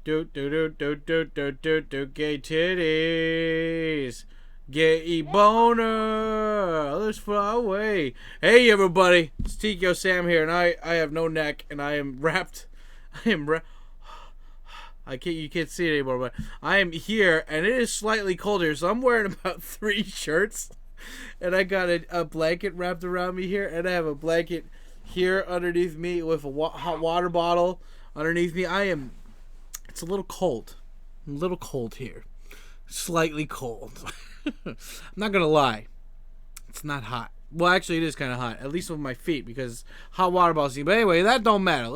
Gay titties. Gay boner. Let's fly away. Hey everybody, it's Tkyo-Sam here, and I have no neck, and I am wrapped. You can't see it anymore, but I am here, and it is slightly colder, so I'm wearing about 3 shirts, and I got a blanket wrapped around me here, and I have a blanket here underneath me with a hot water bottle underneath me. It's a little cold. I'm a little cold here. Slightly cold. I'm not gonna lie. It's not hot. Well, actually, it is kind of hot, at least with my feet, because hot water bottles. But anyway, that don't matter.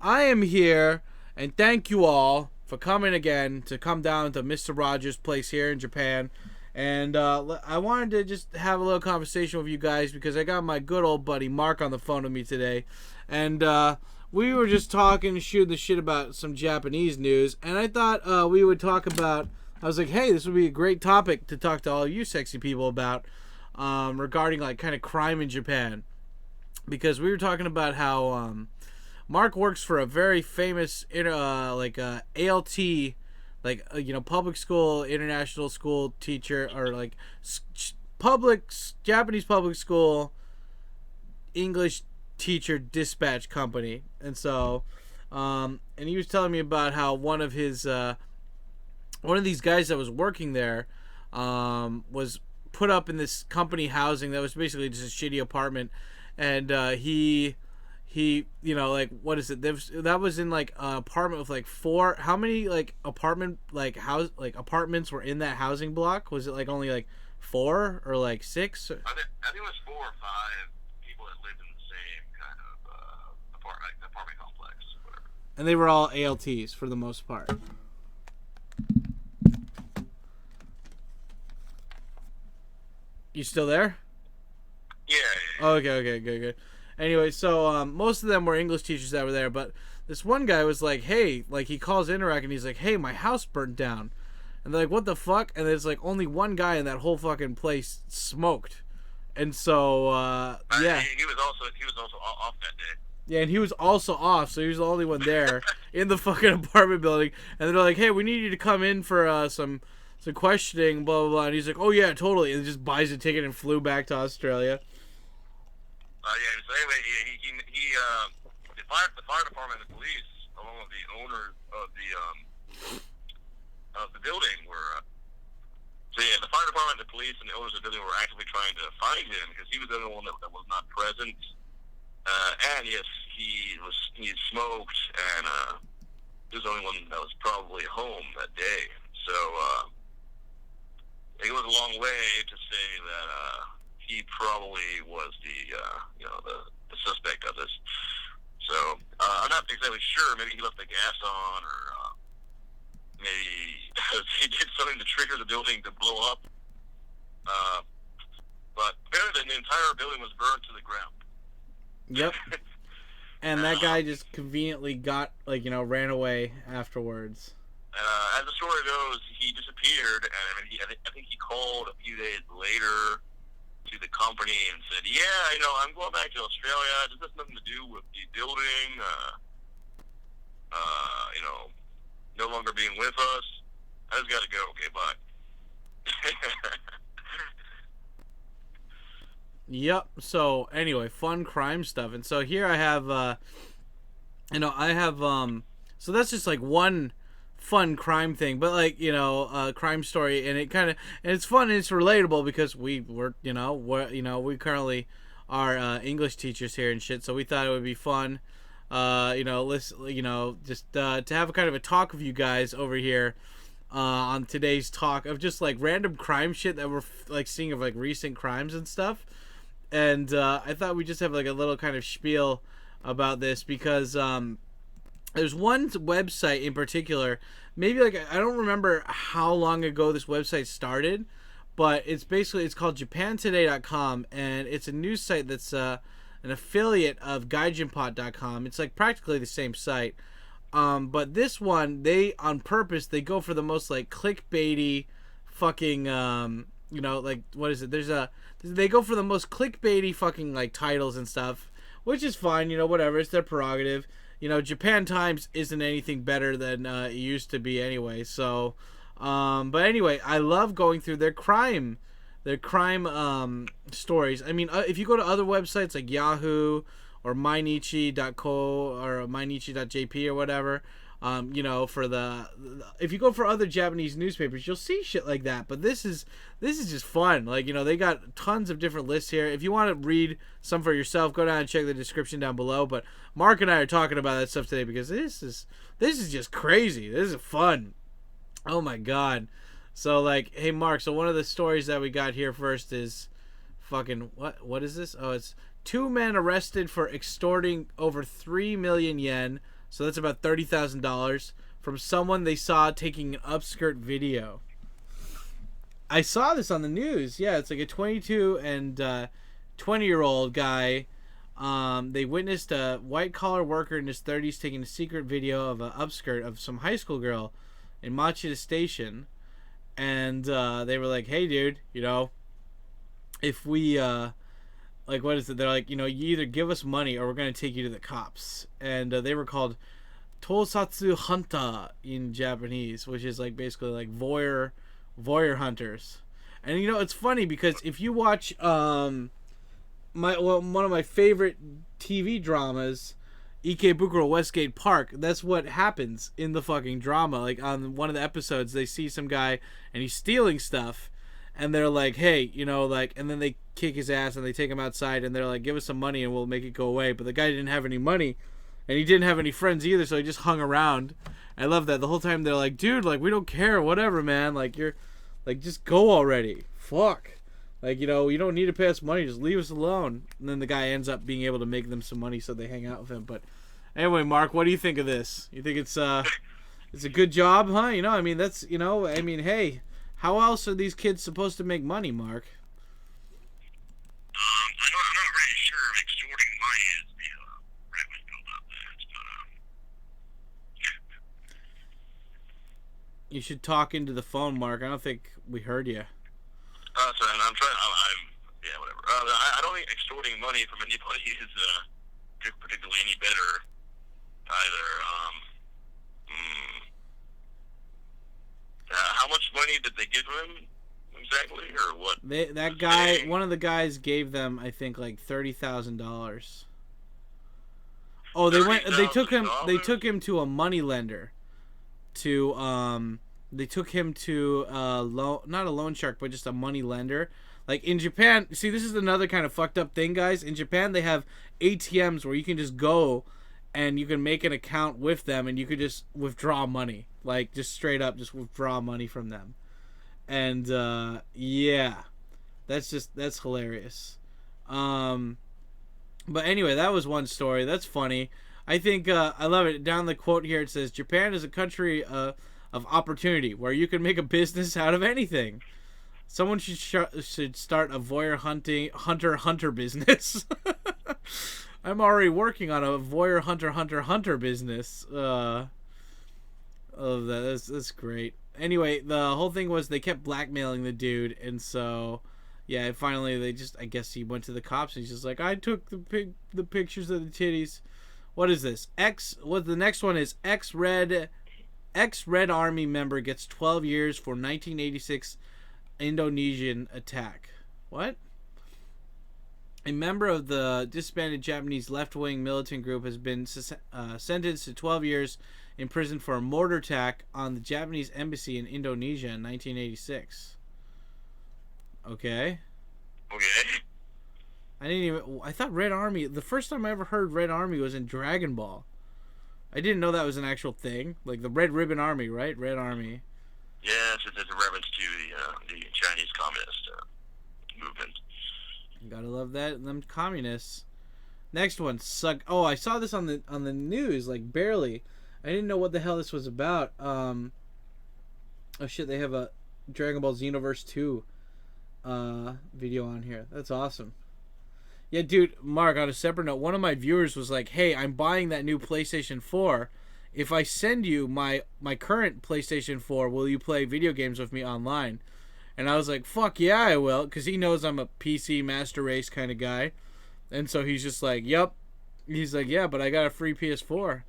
I am here, and thank you all for coming again to come down to Mr. Rogers' place here in Japan. And I wanted to just have a little conversation with you guys because I got my good old buddy Marc on the phone with me today. And we were just talking, shooting the shit about some Japanese news. And I thought we would talk about, I was like, hey, this would be a great topic to talk to all you sexy people about regarding like kind of crime in Japan. Because we were talking about how Marc works for a very famous ALT, public school, international school teacher, or like Japanese public school English teacher dispatch company. And so and he was telling me about how one of these guys that was working there was put up in this company housing that was basically just a shitty apartment, and he what is it? That was in like an apartment with like 4. How many like apartments were in that housing block? Was it like only like 4 or like 6? I think it was 4 or 5 people that lived in the same kind of apartment complex, whatever. And they were all ALTs for the most part. You still there? Yeah. Oh, okay, good. Anyway, so most of them were English teachers that were there, but this one guy was like, hey, like he calls Interact and he's like, hey, my house burnt down. And they're like, what the fuck? And there's like only one guy in that whole fucking place smoked. And so, yeah. He was also off that day. Yeah, and he was also off, so he was the only one there in the fucking apartment building. And they're like, hey, we need you to come in for some questioning, blah, blah, blah. And he's like, oh, yeah, totally. And just buys a ticket and flew back to Australia. So anyway, the fire department and the police, along with the owner of the building, were. The fire department, the police, and the owners of the building were actively trying to find him because he was the only one that was not present. And yes, he smoked, and he was the only one that was probably home that day. So it goes a long way to say that he probably was the suspect of this. So I'm not exactly sure. Maybe he left the gas on, or maybe he did something to trigger the building to blow up. But apparently the entire building was burned to the ground. Yep. And that guy just conveniently ran away afterwards. As the story goes, he disappeared, and I think he called a few days later to the company and said, yeah, I'm going back to Australia. This has nothing to do with the building, no longer being with us. I just got to go. Okay, bye. Yep. So anyway, fun crime stuff. And so here I have, so that's just like one fun crime thing, but crime story, and it's fun and it's relatable because we currently are English teachers here and shit, so we thought it would be fun, just to have a kind of a talk with you guys over here on today's talk of just like random crime shit that we're like seeing of like recent crimes and stuff. And I thought we'd just have like a little kind of spiel about this because there's one website in particular, maybe like, I don't remember how long ago this website started, but it's called japantoday.com, and it's a news site that's an affiliate of gaijinpot.com. It's like practically the same site. But this one, they on purpose, they go for the most like clickbaity fucking, what is it? They go for the most clickbaity fucking like titles and stuff, which is fine, whatever, it's their prerogative. Japan Times isn't anything better than it used to be anyway. So, but anyway, I love going through their crime stories. I mean, if you go to other websites like Yahoo or Mainichi.co or Mainichi.jp or whatever, if you go for other Japanese newspapers, you'll see shit like that. But this is just fun. Like, they got tons of different lists here. If you want to read some for yourself, go down and check the description down below. But Mark and I are talking about that stuff today because this is just crazy. This is fun. Oh my god. So, like, hey Mark, so one of the stories that we got here first is fucking what is this? Oh, it's 2 men arrested for extorting over 3 million yen. So that's about $30,000 from someone they saw taking an upskirt video. I saw this on the news. Yeah, it's like a 22 and 20-year-old guy. They witnessed a white-collar worker in his 30s taking a secret video of an upskirt of some high school girl in Machida Station. And they were like, hey, dude, if we... like, what is it? They're like, you either give us money or we're going to take you to the cops. And they were called Tosatsu Hanta in Japanese, which is like basically like voyeur hunters. And it's funny because if you watch one of my favorite TV dramas, Ikebukuro Westgate Park, that's what happens in the fucking drama. Like on one of the episodes, they see some guy and he's stealing stuff. And they're like, hey, and then they kick his ass and they take him outside and they're like, give us some money and we'll make it go away. But the guy didn't have any money and he didn't have any friends either, so he just hung around. I love that. The whole time they're like, dude, like, we don't care, whatever, man. Like, you're, like, just go already. Fuck. Like, you don't need to pay us money, just leave us alone. And then the guy ends up being able to make them some money so they hang out with him. But anyway, Mark, what do you think of this? You think it's a good job, huh? I mean, that's, hey. How else are these kids supposed to make money, Mark? I'm not really sure if extorting money is the right way to go about that. You should talk into the phone, Mark. I don't think we heard you. Sorry, yeah, whatever. I don't think extorting money from anybody is particularly any better either. How much money did they give him exactly, or what? That guy, one of the guys, gave them, I think, like $30,000. Oh, they took him. They took him to a money lender. They took him to not a loan shark, but just a money lender. Like in Japan, see, this is another kind of fucked up thing, guys. In Japan, they have ATMs where you can just go and you can make an account with them and you could just withdraw money. Like, just straight up, just withdraw money from them. And, yeah. That's hilarious. But anyway, that was one story. That's funny. I think, I love it. Down the quote here, it says, Japan is a country of opportunity where you can make a business out of anything. Someone should start a voyeur hunter business. I'm already working on a voyeur hunter business. Oh, that's great. Anyway, the whole thing was they kept blackmailing the dude, and so yeah, finally I guess he went to the cops and he's just like, I took the pictures of the titties. What is this? The next one is ex-Red Army member gets 12 years for 1986 Indonesian attack. What? A member of the disbanded Japanese left-wing militant group has been sentenced to 12 years in prison for a mortar attack on the Japanese embassy in Indonesia in 1986. Okay. I thought Red Army, the first time I ever heard Red Army was in Dragon Ball. I didn't know that was an actual thing. Like the Red Ribbon Army, right? Red Army. Yes, it's a reference to the Chinese Communist movement. You gotta love that, them communists. Next one, suck. Oh, I saw this on the news, like barely. I didn't know what the hell this was about. Oh shit, they have a Dragon Ball Xenoverse 2 video on here. That's awesome. Yeah, dude, Mark, on a separate note, one of my viewers was like, hey, I'm buying that new PlayStation 4. If I send you my current PlayStation 4, will you play video games with me online? And I was like, fuck yeah, I will, because he knows I'm a PC Master Race kind of guy. And so he's just like, yep, He's like, yeah, but I got a free PS4.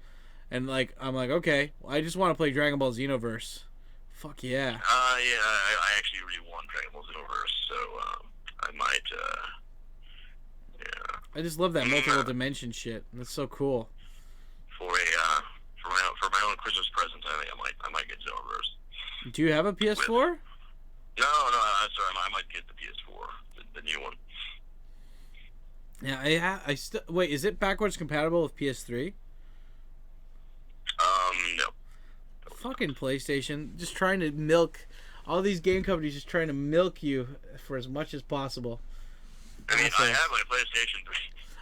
And, like, I'm like, okay, well, I just want to play Dragon Ball Xenoverse. Fuck yeah. Yeah, I actually really want Dragon Ball Xenoverse, so I might, yeah. I just love that multiple dimension shit. That's so cool. For my own Christmas present, I think I might get Xenoverse. Do you have a PS4? No, sorry, I might get the PS4, the new one. Yeah, I still wait. Is it backwards compatible with PS3? No. Fucking PlayStation, just trying to milk all these game companies, just trying to milk you for as much as possible. I mean, I have my PlayStation 3.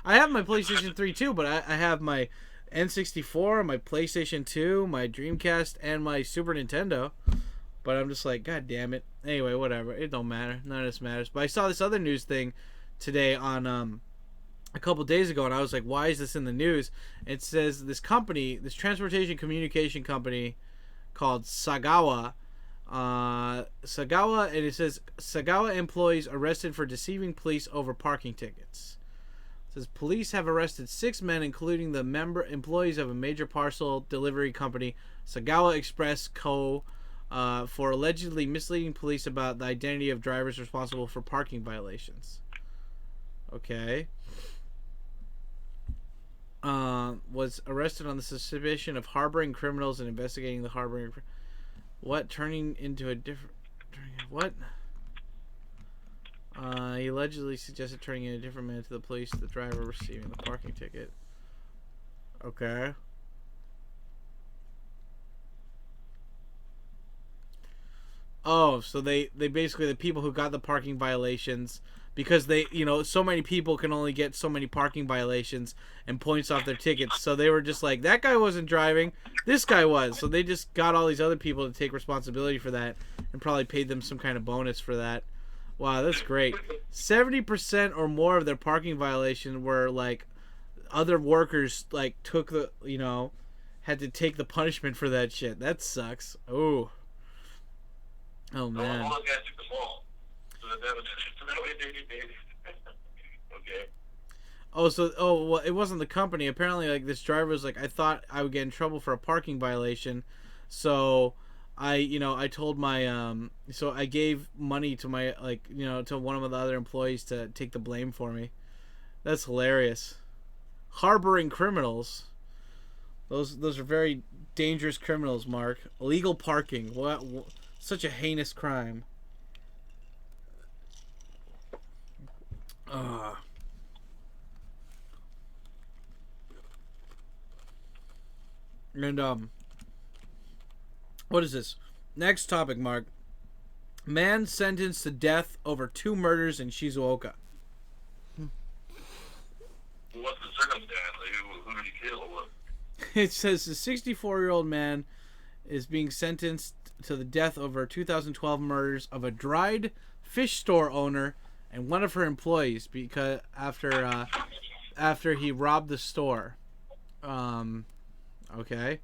I have my PlayStation 3 too, but I have my N64, my PlayStation 2, my Dreamcast, and my Super Nintendo. But I'm just like, God damn it. Anyway, whatever. It don't matter. None of this matters. But I saw this other news thing today on a couple days ago, and I was like, why is this in the news? It says this company, this transportation communication company called Sagawa. Sagawa, and it says Sagawa employees arrested for deceiving police over parking tickets. It says police have arrested 6 men, including the employees of a major parcel delivery company, Sagawa Express Co., for allegedly misleading police about the identity of drivers responsible for parking violations. Okay. Was arrested on the suspicion of harboring criminals and investigating the harboring. What? Turning into a different. What? He allegedly suggested turning in a different man to the police, the driver receiving the parking ticket. Okay. Oh, so they basically, the people who got the parking violations, because they, so many people can only get so many parking violations and points off their tickets. So they were just like, that guy wasn't driving, this guy was. So they just got all these other people to take responsibility for that and probably paid them some kind of bonus for that. Wow, that's great. 70% or more of their parking violations were like other workers like took the, had to take the punishment for that shit. That sucks. Oh man. All those guys took the ball. So that was okay. Well, it wasn't the company. Apparently, like, this driver was like, I thought I would get in trouble for a parking violation, so I told my so I gave money to my to one of the other employees to take the blame for me. That's hilarious. Harboring criminals. Those are very dangerous criminals, Mark. Illegal parking. What? Such a heinous crime. And what is this? Next topic, Mark. Man sentenced to death over 2 murders in Shizuoka. What's the circumstance? Who did he kill? What? It says the 64-year-old man is being sentenced to the death over 2012 murders of a dried fish store owner and one of her employees because after he robbed the store. Okay.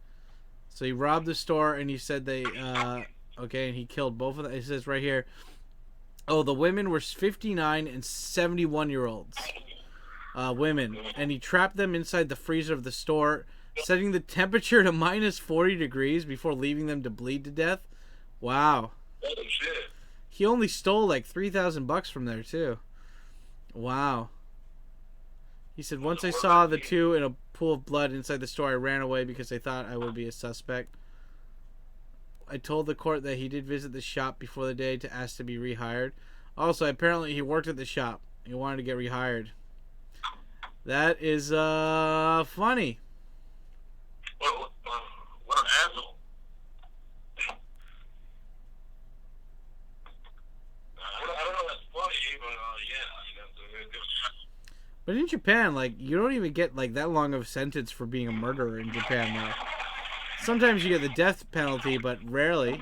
So he robbed the store and he said and he killed both of them. It says right here, the women were 59 and 71-year-olds. Women. And he trapped them inside the freezer of the store, setting the temperature to minus 40 degrees before leaving them to bleed to death. Wow. Holy shit. He only stole like $3,000 from there too. Wow. He said, once I saw the two in a pool of blood inside the store, I ran away because I thought I would be a suspect. I told the court that he did visit the shop before the day to ask to be rehired. Also, apparently he worked at the shop. He wanted to get rehired. That is funny. What an asshole. I don't know if that's funny, but But in Japan, like, you don't even get like that long of a sentence for being a murderer in Japan, though. Sometimes you get the death penalty, but rarely,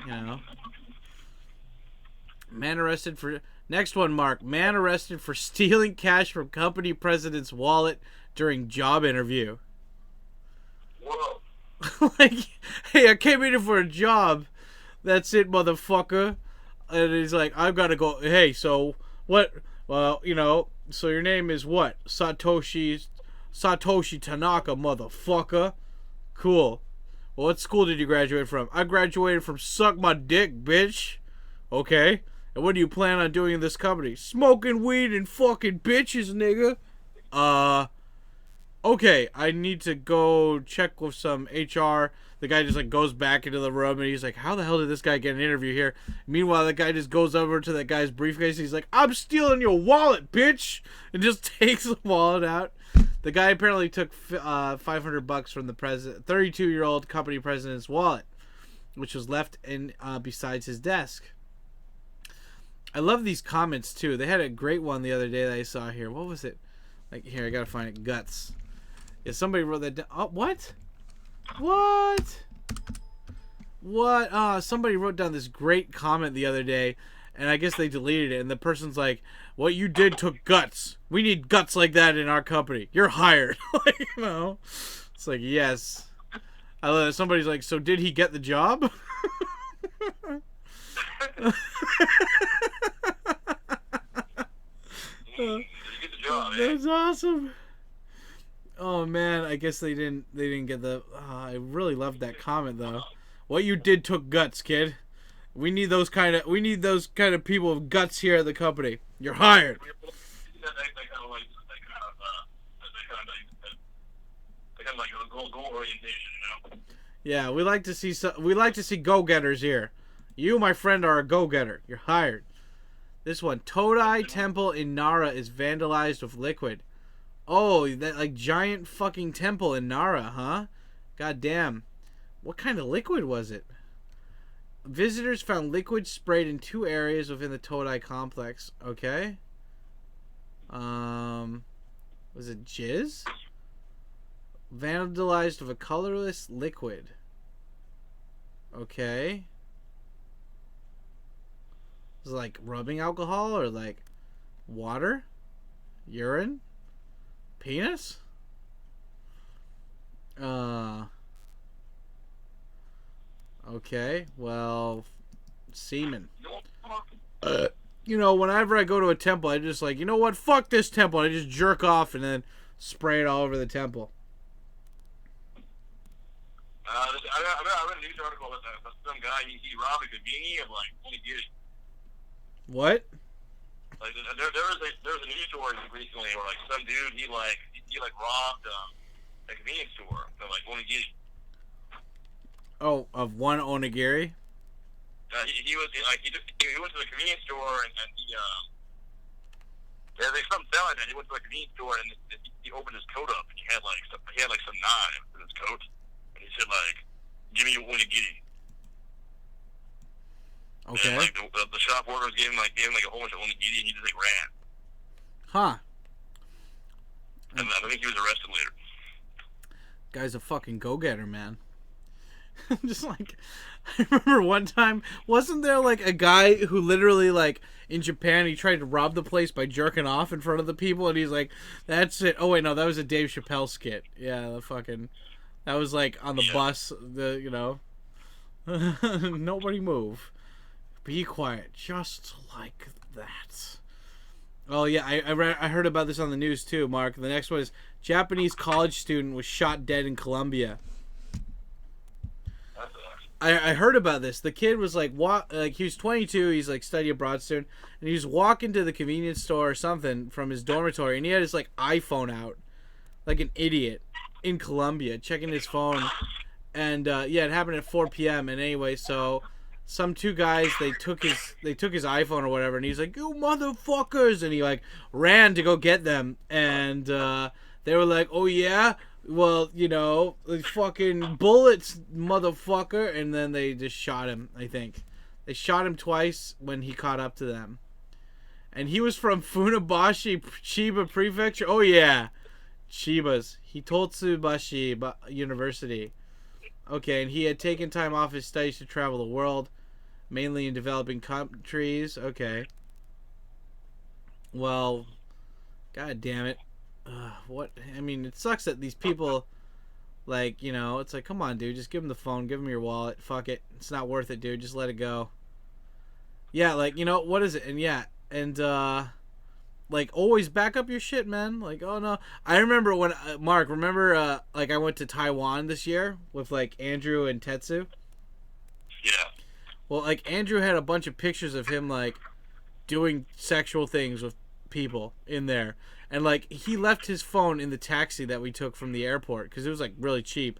Man arrested for... Next one, Mark. Man arrested for stealing cash from company president's wallet during job interview. Whoa. Like, hey, I came in here for a job. That's it, motherfucker. And he's like, I've got to go. Hey, so what? Well, so your name is what? Satoshi Satoshi Tanaka, motherfucker. Cool. Well, what school did you graduate from? I graduated from Suck My Dick, bitch. Okay. And what do you plan on doing in this company? Smoking weed and fucking bitches, nigga. Okay, I need to go check with some HR. The guy just, like, goes back into the room, and he's like, how the hell did this guy get an interview here? Meanwhile, the guy just goes over to that guy's briefcase. He's like, I'm stealing your wallet, bitch! And just takes the wallet out. The guy apparently took $500 from the 32-year-old company president's wallet, which was left in besides his desk. I love these comments, too. They had a great one the other day that I saw here. What was it? Like, here, I gotta find it. Guts. Yeah, somebody wrote that down. Oh, what? What? Somebody wrote down this great comment the other day, and I guess they deleted it, and the person's like, what you did took guts. We need guts like that in our company. You're hired. Like, you know? It's like, yes. I love it. Somebody's like, so did he get the job? Did you get the job, That's awesome. Oh man, I guess they didn't get the. I really loved that comment though. What you did took guts, kid. We need those kind of people with guts here at the company. You're hired. Goal orientation, you know. Yeah, we like to see go-getters here. You, my friend, are a go-getter. You're hired. This one, Todai Temple in Nara is vandalized with liquid. Oh, that like giant fucking temple in Nara, huh? God damn. What kind of liquid was it? Visitors found liquid sprayed in 2 areas within the Todai complex. Okay. Was it jizz? Vandalized with a colorless liquid. Okay. Was it like rubbing alcohol or like water? Urine? Penis? Okay, well, semen. You know, whenever I go to a temple, I just like, you know what? Fuck this temple. I just jerk off and then spray it all over the temple. I read a news article about some guy, he robbed a convenience of like 20 years. What? Like there was a news story recently where like some dude he robbed a convenience store of like onigiri. Oh, of one onigiri? He went to the convenience store and he there's something telling that he went to the convenience store and he opened his coat up and he had like some knives in his coat and he said like, give me your onigiri. Okay. And like the shop workers gave him like a whole bunch of onigiri and he just like ran. Huh. And I think he was arrested later. Guy's a fucking go-getter, man. Just like, I remember one time, wasn't there like a guy who literally like in Japan he tried to rob the place by jerking off in front of the people and he's like, that's it. Oh wait, no, that was a Dave Chappelle skit. Yeah, that was like on the bus. Nobody move. Be quiet, just like that. Oh yeah, I heard about this on the news too, Mark. The next one is Japanese college student was shot dead in Colombia. I heard about this. The kid was like he was 22. He's like study abroad student, and he was walking to the convenience store or something from his dormitory, and he had his like iPhone out, like an idiot, in Colombia, checking his phone, and it happened at 4 p.m. And anyway, so some 2 guys they took his iPhone or whatever, and he's like, "You motherfuckers!" and he like ran to go get them, and they were like, "Oh yeah." Well, you know, like fucking bullets, motherfucker, and then they just shot him, I think. They shot him twice when he caught up to them. And he was from Funabashi, Chiba Prefecture. Oh, yeah. Chiba's. He told Tsubashi University. Okay, and he had taken time off his studies to travel the world, mainly in developing countries. Okay. Well, god damn it. It sucks that these people, like, you know, it's like, come on, dude, just give him the phone, give him your wallet, fuck it, it's not worth it, dude, just let it go. Yeah, like, you know, what is it? And like always back up your shit, man. Like, oh no, I remember when Mark, remember like I went to Taiwan this year with like Andrew and Tetsu. Yeah. Well, like Andrew had a bunch of pictures of him like doing sexual things with people in there, and like he left his phone in the taxi that we took from the airport because it was like really cheap,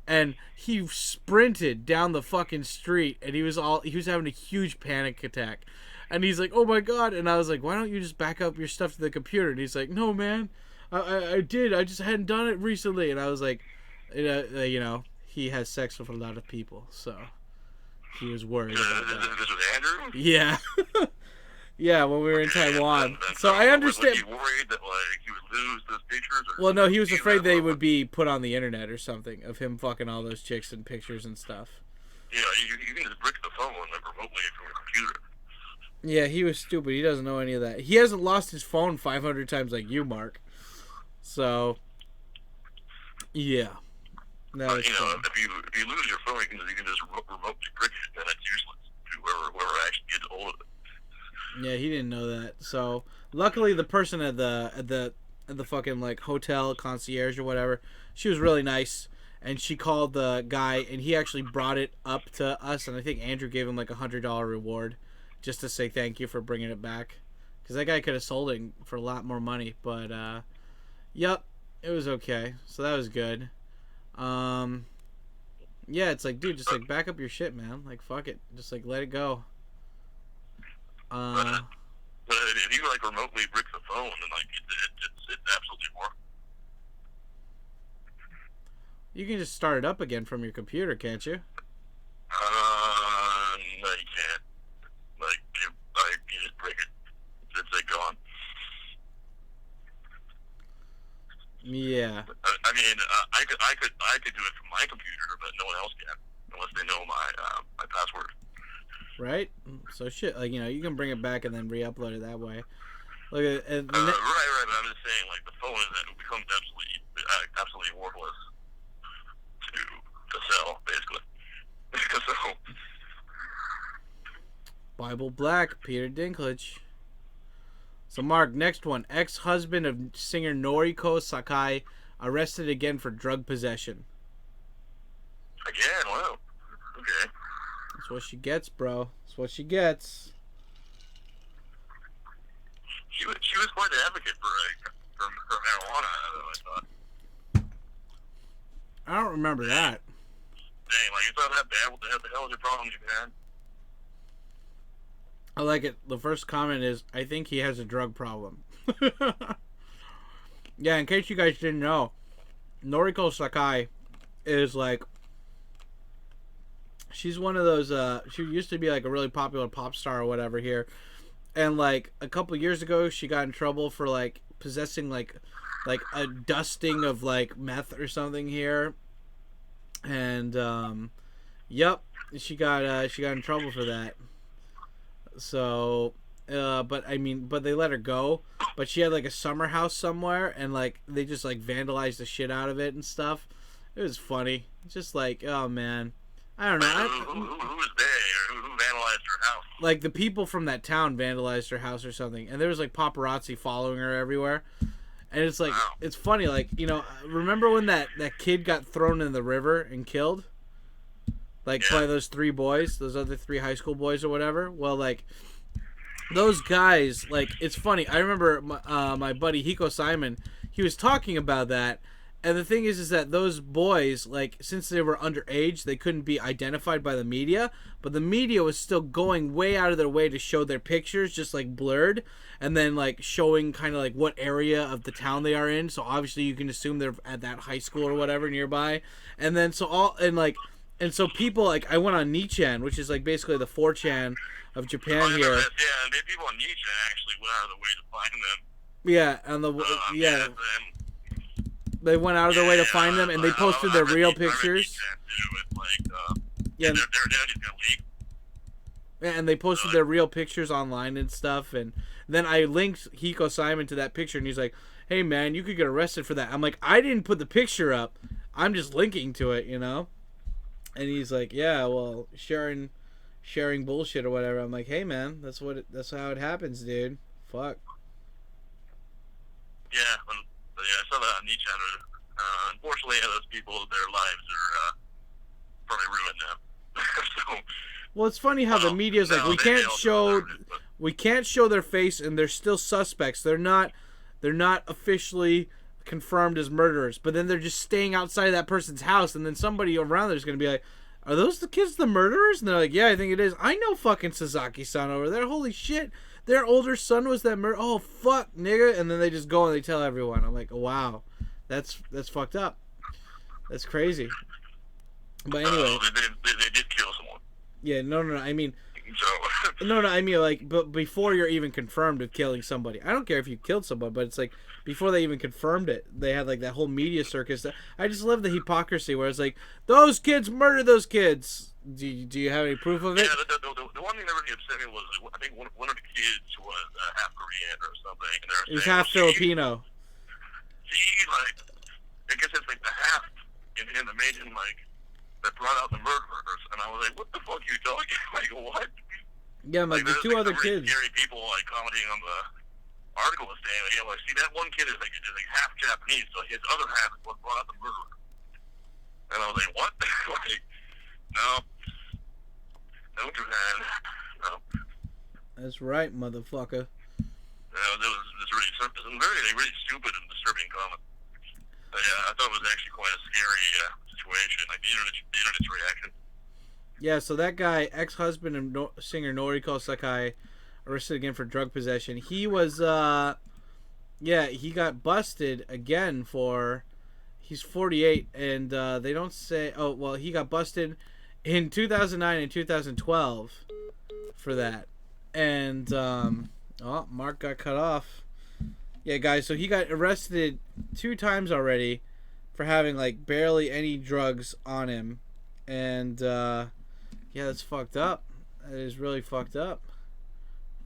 and he sprinted down the fucking street, and he was having a huge panic attack, and he's like, oh my god, and I was like, why don't you just back up your stuff to the computer? And he's like, no man, I did, I just hadn't done it recently. And I was like, you know, he has sex with a lot of people, so he was worried about that. This was Andrew? Yeah. Yeah, when we were in Taiwan. So I understand. Was he worried that like he would lose those pictures? Or well, no, he was afraid they would be put on the internet or something of him fucking all those chicks and pictures and stuff. Yeah, you can just brick the phone like remotely from your computer. Yeah, he was stupid. He doesn't know any of that. He hasn't lost his phone 500 times like you, Mark. So, yeah. But, you know, if you lose your phone, you can just remotely brick it, and that's useless to whoever actually gets hold of it. Yeah, he didn't know that. So luckily, the person at the fucking like hotel concierge or whatever, she was really nice, and she called the guy, and he actually brought it up to us, and I think Andrew gave him like $100 reward, just to say thank you for bringing it back, because that guy could have sold it for a lot more money. But yep, it was okay. So that was good. Yeah, it's like, dude, just like back up your shit, man. Like fuck it, just like let it go. But if you like remotely brick the phone, then like it's absolutely work. You can just start it up again from your computer, can't you? No, you can't. Like you just break it. It's like gone. Yeah. I mean, I could do it from my computer, but no one else can unless they know my password. Right? So shit, like, you know, you can bring it back and then re-upload it that way. Look at right, but I'm just saying, like, the phone becomes absolutely worthless to sell, basically. So, Bible Black, Peter Dinklage. So Mark, next one. Ex-husband of singer Noriko Sakai arrested again for drug possession. Again? Wow. Okay. That's what she gets, bro. That's what she gets. She was quite an advocate for marijuana, I thought. I don't remember that. Dang, like, it's not that bad. What the hell is your problem, man? I like it. The first comment is, I think he has a drug problem. Yeah, in case you guys didn't know, Noriko Sakai is like, she's one of those, she used to be like a really popular pop star or whatever here. And like a couple years ago, she got in trouble for like possessing like a dusting of like meth or something here. And, yep, she got in trouble for that. So, but they let her go. But she had like a summer house somewhere, and like they just like vandalized the shit out of it and stuff. It was funny. Just like, oh man, I don't know. Who was they? Who vandalized her house? Like the people from that town vandalized her house or something, and there was like paparazzi following her everywhere. And it's like, it's funny, like, you know, remember when that kid got thrown in the river and killed? Like, by those those other 3 high school boys or whatever? Well, like, those guys, like, it's funny. I remember my buddy Hiko Simon, he was talking about that. And the thing is that those boys, like, since they were underage, they couldn't be identified by the media. But the media was still going way out of their way to show their pictures, just, like, blurred. And then, like, showing kind of, like, what area of the town they are in. So, obviously, you can assume they're at that high school or whatever nearby. And then, and so people, like, I went on 2chan, which is, like, basically the 4chan of Japan here. Yeah, people on 2chan actually went out of the way to find them. Yeah, and they went out of their way to find them, and they posted their real pictures. And they posted their real pictures online and stuff. And then I linked Hiko Simon to that picture, and he's like, "Hey man, you could get arrested for that." I'm like, "I didn't put the picture up. I'm just linking to it, you know." And he's like, "Yeah, well, sharing bullshit or whatever." I'm like, "Hey man, that's how it happens, dude. Fuck." I saw that on each channel. Unfortunately, those people, their lives are probably ruined now. So, Well, it's funny how the media's like, we can't show their face, and they're still suspects. They're not officially confirmed as murderers, but then they're just staying outside of that person's house, and then somebody around there's gonna be like, are those the kids the murderers? And they're like, yeah, I think it is. I know fucking Sasaki-san over there. Holy shit. Their older son was that murder. Oh, fuck, nigga. And then they just go and they tell everyone. I'm like, wow. That's fucked up. That's crazy. But anyway. They did kill someone. Yeah, no. I mean... So. No, I mean, like, but before you're even confirmed with killing somebody. I don't care if you killed someone, but it's like, before they even confirmed it, they had, like, that whole media circus. I just love the hypocrisy where it's like, those kids murdered those kids. Do you have any proof of it? Yeah, the one thing that really upset me was, I think one of the kids was half Korean or something. And he was half Filipino. Like, I guess it's like the half in him that made him, like, that brought out the murderers. And I was like, what the fuck are you talking? Like, what? Yeah, like the two other really kids. Scary people, like, commenting on the article was saying, you know, like, see, that one kid is like half Japanese, so his other half is what brought out the murderer. And I was like, what? Like, no. Don't do that. No. That's right, motherfucker. There was this really stupid and disturbing comment. Yeah, I thought it was actually quite a scary situation, like the internet's reaction. Yeah, so that guy, ex-husband of singer Noriko Sakai, arrested again for drug possession. He was, he got busted again for, he's 48, and they don't say, he got busted in 2009 and 2012 for that. And, Mark got cut off. Yeah, guys, so he got arrested 2 times already for having, like, barely any drugs on him. And, yeah, that's fucked up. That is really fucked up.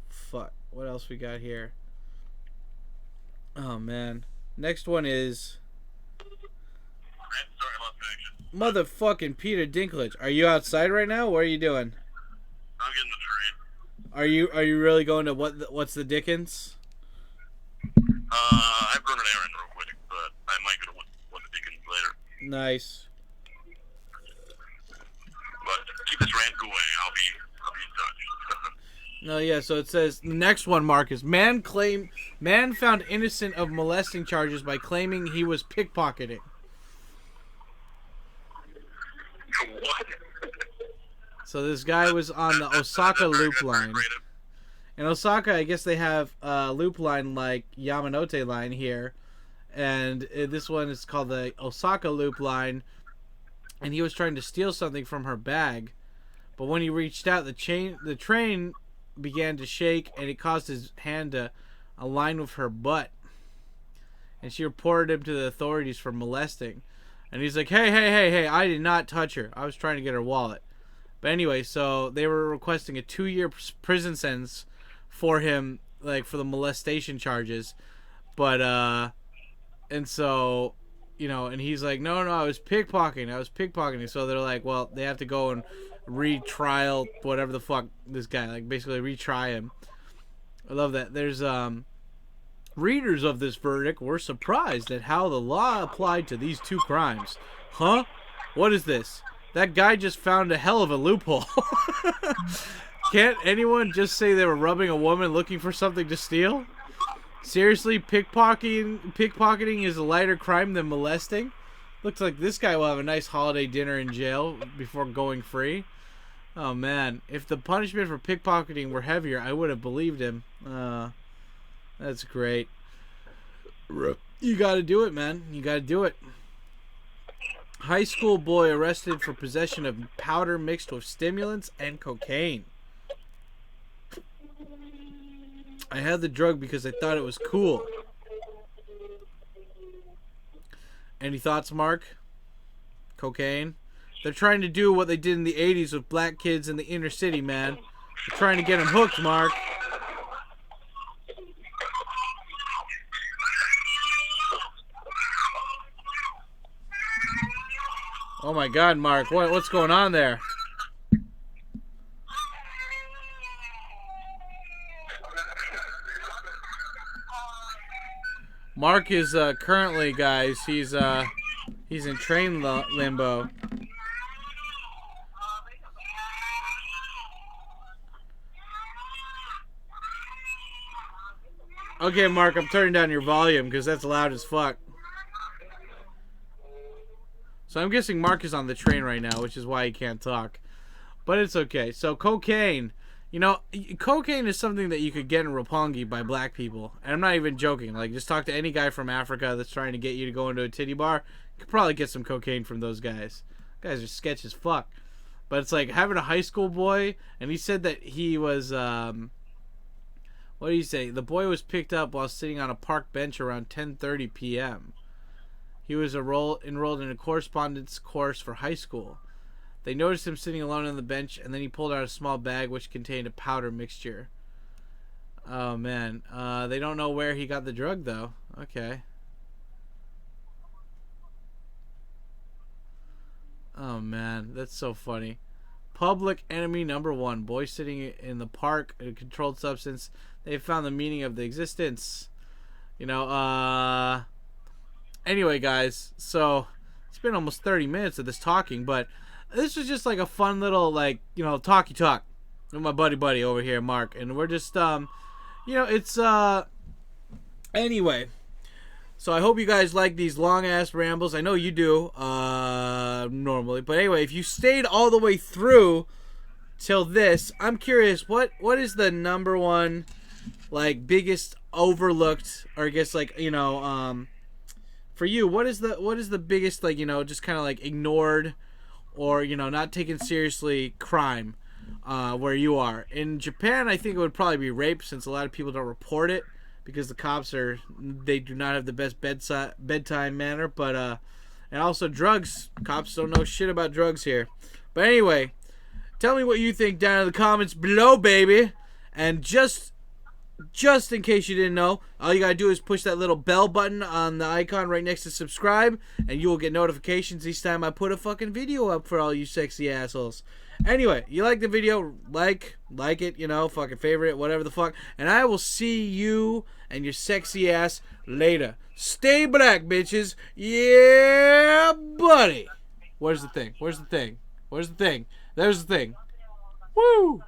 Fuck. What else we got here? Oh, man. Next one is... motherfucking Peter Dinklage. Are you outside right now? What are you doing? I'm getting the train. Are you really going to what's the Dickens? I've run an errand real quick, but I might go to what the Dickens later. Nice. But keep this rant going. I'll be in touch. No, yeah. So it says the next one, Mark, is man found innocent of molesting charges by claiming he was pickpocketing. What? So this guy was on the Osaka loop line. In Osaka, I guess they have a loop line like Yamanote line here, and this one is called the Osaka loop line. And he was trying to steal something from her bag, but when he reached out, the train began to shake, and it caused his hand to align with her butt. And she reported him to the authorities for molesting. And he's like, hey, I did not touch her. I was trying to get her wallet. But anyway, so they were requesting a 2-year prison sentence for him, like, for the molestation charges. But, and so... you know, and he's like, no, I was pickpocketing. So they're like, well, they have to go and retrial whatever the fuck this guy, like, basically retry him. I love that. There's, readers of this verdict were surprised at how the law applied to these 2 crimes. Huh? What is this? That guy just found a hell of a loophole. Can't anyone just say they were robbing a woman looking for something to steal? Seriously, pickpocketing is a lighter crime than molesting? Looks like this guy will have a nice holiday dinner in jail before going free. Oh, man. If the punishment for pickpocketing were heavier, I would have believed him. That's great. You gotta do it, man. You gotta do it. High school boy arrested for possession of powder mixed with stimulants and cocaine. I had the drug because I thought it was cool. Any thoughts, Mark? Cocaine? They're trying to do what they did in the 80s with black kids in the inner city, man. They're trying to get them hooked, Mark. Oh my God, Mark. What's going on there? Mark is currently, guys. He's in train limbo. Okay, Mark, I'm turning down your volume because that's loud as fuck. So I'm guessing Mark is on the train right now, which is why he can't talk. But it's okay. So cocaine. You know, cocaine is something that you could get in Roppongi by black people. And I'm not even joking. Like, just talk to any guy from Africa that's trying to get you to go into a titty bar. You could probably get some cocaine from those guys. Guys are sketch as fuck. But it's like having a high school boy, and he said that he was, what do you say? The boy was picked up while sitting on a park bench around 10:30 p.m. He was enrolled in a correspondence course for high school. They noticed him sitting alone on the bench, and then he pulled out a small bag which contained a powder mixture. Oh, man. They don't know where he got the drug, though. Okay. Oh, man. That's so funny. Public enemy number one. Boy sitting in the park, a controlled substance. They found the meaning of the existence. You know, anyway, guys. So, it's been almost 30 minutes of this talking, but this was just like a fun little, like, you know, talky talk with my buddy over here, Mark. And we're just, you know, it's, anyway. So I hope you guys like these long-ass rambles. I know you do, normally. But anyway, if you stayed all the way through till this, I'm curious, what is the number one, like, biggest overlooked, or I guess, like, you know, for you, what is the biggest, like, you know, just kind of, like, ignored or, you know, not taken seriously crime where you are? In Japan, I think it would probably be rape, since a lot of people don't report it because the cops they do not have the best bedtime manner. But and also drugs. Cops don't know shit about drugs here. But anyway, tell me what you think down in the comments below, baby. And just in case you didn't know, all you gotta do is push that little bell button on the icon right next to subscribe, and you will get notifications each time I put a fucking video up for all you sexy assholes. Anyway, you like the video, like it, you know, fucking favorite it, whatever the fuck, and I will see you and your sexy ass later. Stay black, bitches. Yeah, buddy. Where's the thing? There's the thing. Woo!